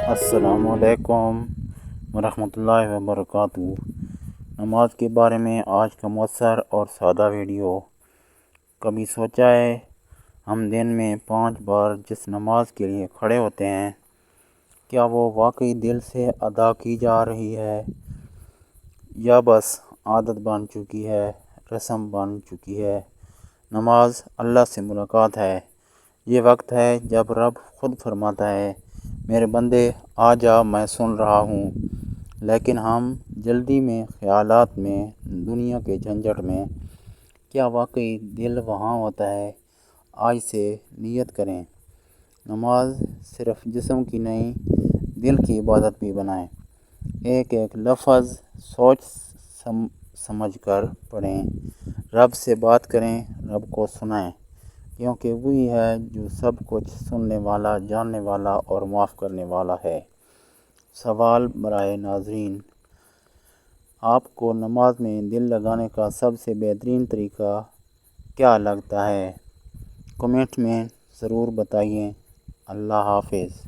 السلام علیکم ورحمۃ اللہ وبرکاتہ۔ نماز کے بارے میں آج کا مؤثر اور سادہ ویڈیو۔ کبھی سوچا ہے ہم دن میں 5 بار جس نماز کے لیے کھڑے ہوتے ہیں، کیا وہ واقعی دل سے ادا کی جا رہی ہے یا بس عادت بن چکی ہے، رسم بن چکی ہے؟ نماز اللہ سے ملاقات ہے۔ یہ وقت ہے جب رب خود فرماتا ہے، میرے بندے آ جا، میں سن رہا ہوں۔ لیکن ہم جلدی میں، خیالات میں، دنیا کے جھنجٹ میں، کیا واقعی دل وہاں ہوتا ہے؟ آج سے نیت کریں، نماز صرف جسم کی نہیں، دل کی عبادت بھی بنائیں۔ ایک ایک لفظ سوچ سمجھ کر پڑھیں، رب سے بات کریں، رب کو سنائیں، کیونکہ وہی ہے جو سب کچھ سننے والا، جاننے والا اور معاف کرنے والا ہے۔ سوال برائے ناظرین: آپ کو نماز میں دل لگانے کا سب سے بہترین طریقہ کیا لگتا ہے؟ کمنٹ میں ضرور بتائیے۔ اللہ حافظ۔